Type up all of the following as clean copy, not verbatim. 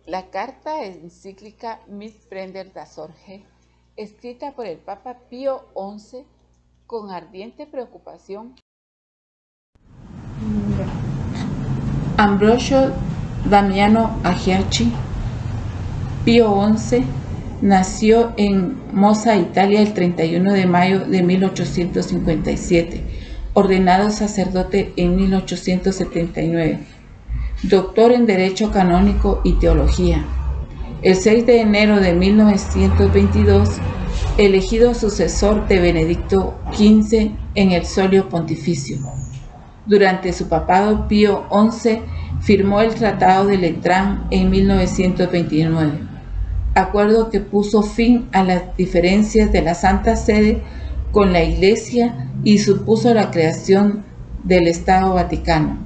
La carta encíclica Mitsprender das Sorge, escrita por el Papa Pío XI con ardiente preocupación. Ambrosio Damiano Agiaci, Pío XI, nació en Mosa, Italia, el 31 de mayo de 1857, ordenado sacerdote en 1879, doctor en Derecho Canónico y Teología. El 6 de enero de 1922, elegido sucesor de Benedicto XV en el solio pontificio. Durante su papado, Pío XI firmó el Tratado de Letrán en 1929, acuerdo que puso fin a las diferencias de la Santa Sede con la Iglesia y supuso la creación del Estado Vaticano.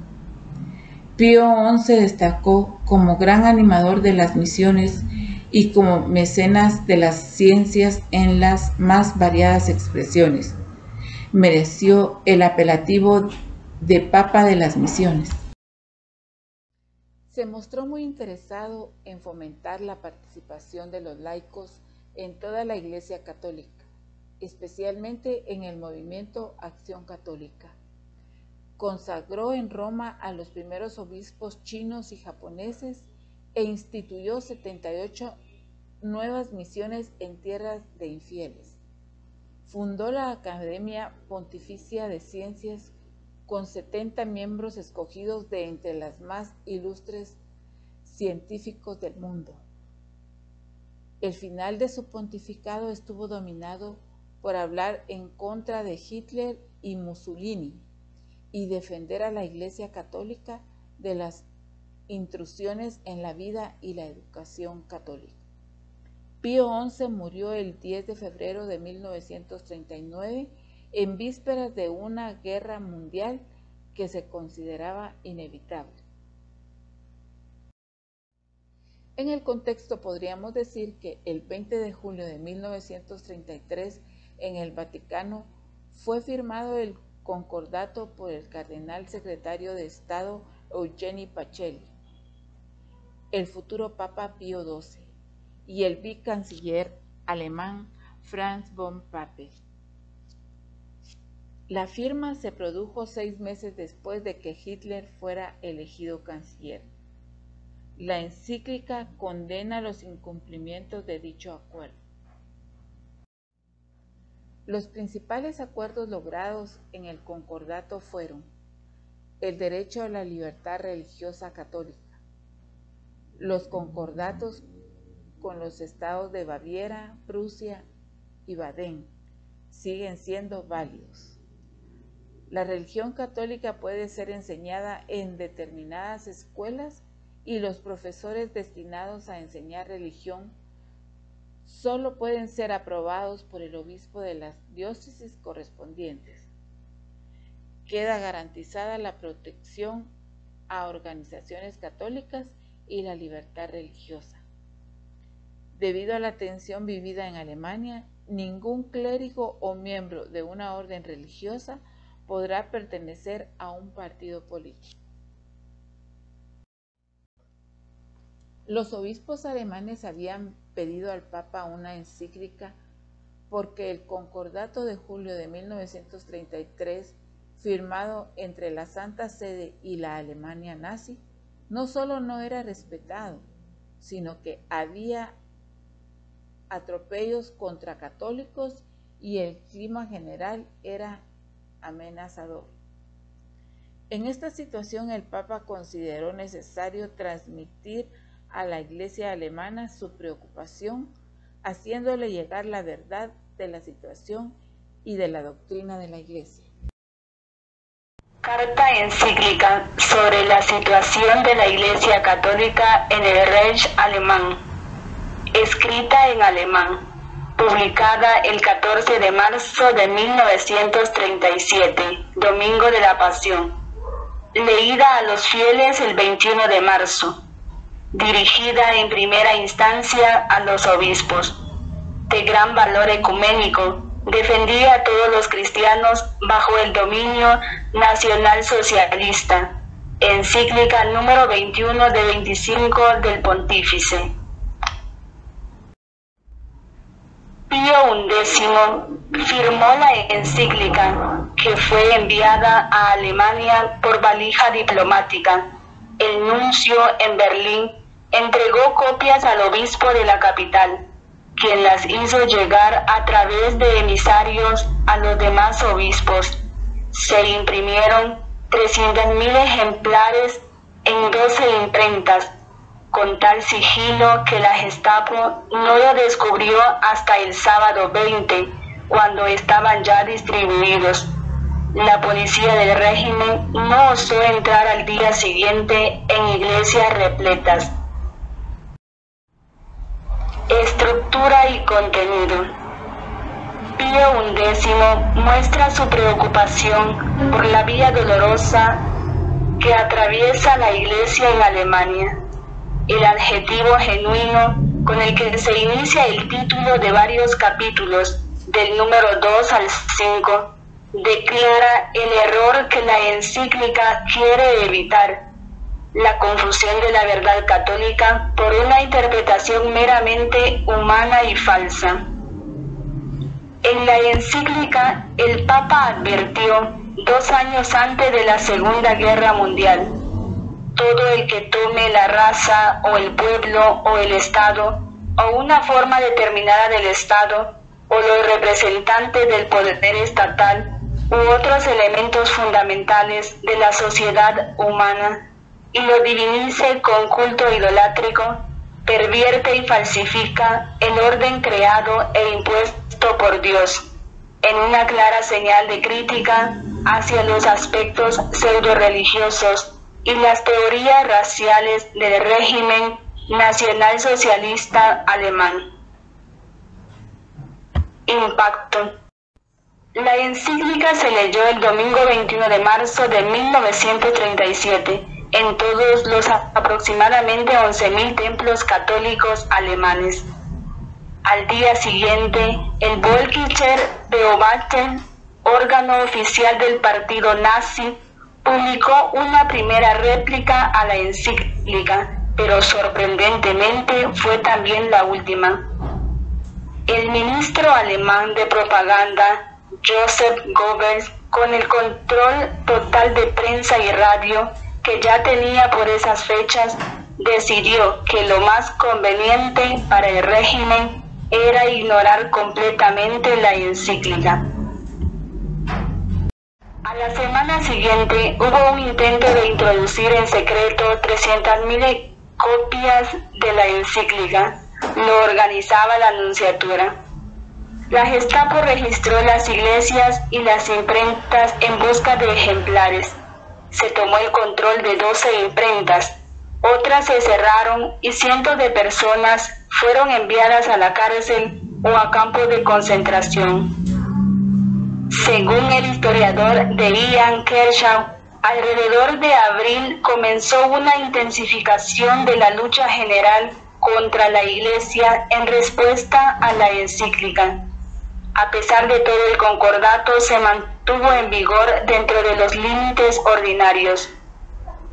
Pío XI destacó como gran animador de las misiones y como mecenas de las ciencias en las más variadas expresiones. Mereció el apelativo de Papa de las Misiones. Se mostró muy interesado en fomentar la participación de los laicos en toda la Iglesia Católica, especialmente en el movimiento Acción Católica. Consagró en Roma a los primeros obispos chinos y japoneses e instituyó 78 nuevas misiones en tierras de infieles. Fundó la Academia Pontificia de Ciencias con 70 miembros escogidos de entre las más ilustres científicos del mundo. El final de su pontificado estuvo dominado por hablar en contra de Hitler y Mussolini y defender a la Iglesia Católica de las intrusiones en la vida y la educación católica. Pío XI murió el 10 de febrero de 1939 en vísperas de una guerra mundial que se consideraba inevitable. En el contexto podríamos decir que el 20 de julio de 1933 en el Vaticano fue firmado el concordato por el cardenal secretario de Estado Eugeni Pacelli, el futuro Papa Pío XII, y el vicecanciller alemán Franz von Papen. La firma se produjo 6 meses después de que Hitler fuera elegido canciller. La encíclica condena los incumplimientos de dicho acuerdo. Los principales acuerdos logrados en el concordato fueron el derecho a la libertad religiosa católica, los concordatos con los estados de Baviera, Prusia y Baden siguen siendo válidos. La religión católica puede ser enseñada en determinadas escuelas y los profesores destinados a enseñar religión solo pueden ser aprobados por el obispo de las diócesis correspondientes. Queda garantizada la protección a organizaciones católicas y la libertad religiosa. Debido a la tensión vivida en Alemania, ningún clérigo o miembro de una orden religiosa podrá pertenecer a un partido político. Los obispos alemanes habían pedido al Papa una encíclica porque el concordato de julio de 1933, firmado entre la Santa Sede y la Alemania nazi, no solo no era respetado, sino que había atropellos contra católicos y el clima general era amenazador. En esta situación el Papa consideró necesario transmitir a la Iglesia alemana su preocupación, haciéndole llegar la verdad de la situación y de la doctrina de la Iglesia. Carta encíclica sobre la situación de la Iglesia Católica en el Reich alemán, escrita en alemán, publicada el 14 de marzo de 1937, Domingo de la Pasión, leída a los fieles el 21 de marzo, dirigida en primera instancia a los obispos, de gran valor ecuménico, defendía a todos los cristianos bajo el dominio nacionalsocialista, Encíclica número 21 de 25 del Pontífice. Pío XI firmó la encíclica que fue enviada a Alemania por valija diplomática. El nuncio en Berlín entregó copias al obispo de la capital, quien las hizo llegar a través de emisarios a los demás obispos. Se imprimieron 300.000 ejemplares en 12 imprentas, con tal sigilo que la Gestapo no lo descubrió hasta el sábado 20, cuando estaban ya distribuidos. La policía del régimen no osó entrar al día siguiente en iglesias repletas. Estructura y contenido. Pío XI muestra su preocupación por la vía dolorosa que atraviesa la Iglesia en Alemania. El adjetivo genuino con el que se inicia el título de varios capítulos, del número 2 al 5, declara el error que la encíclica quiere evitar: la confusión de la verdad católica por una interpretación meramente humana y falsa. En la encíclica, el Papa advirtió, 2 años antes de la Segunda Guerra Mundial: todo el que tome la raza o el pueblo o el Estado o una forma determinada del Estado o los representantes del poder estatal u otros elementos fundamentales de la sociedad humana y lo divinice con culto idolátrico, pervierte y falsifica el orden creado e impuesto por Dios, en una clara señal de crítica hacia los aspectos pseudo-religiosos y las teorías raciales del régimen nacionalsocialista alemán. Impacto. La encíclica se leyó el domingo 21 de marzo de 1937 en todos los aproximadamente 11.000 templos católicos alemanes. Al día siguiente, el Volkischer Beobachter, órgano oficial del partido nazi, publicó una primera réplica a la encíclica, pero sorprendentemente fue también la última. El ministro alemán de propaganda, Joseph Goebbels, con el control total de prensa y radio que ya tenía por esas fechas, decidió que lo más conveniente para el régimen era ignorar completamente la encíclica. A la semana siguiente hubo un intento de introducir en secreto 300.000 copias de la encíclica. Lo organizaba la Nunciatura. La Gestapo registró las iglesias y las imprentas en busca de ejemplares. Se tomó el control de 12 imprentas. Otras se cerraron y cientos de personas fueron enviadas a la cárcel o a campos de concentración. Según el historiador de Ian Kershaw, alrededor de abril comenzó una intensificación de la lucha general contra la Iglesia en respuesta a la encíclica. A pesar de todo, el concordato se mantuvo en vigor dentro de los límites ordinarios.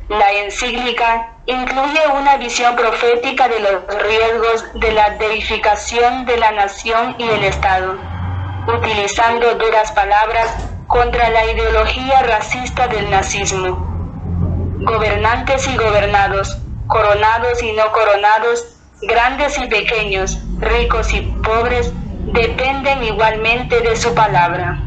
La encíclica incluye una visión profética de los riesgos de la deificación de la nación y el Estado, utilizando duras palabras contra la ideología racista del nazismo. Gobernantes y gobernados, coronados y no coronados, grandes y pequeños, ricos y pobres, dependen igualmente de su palabra.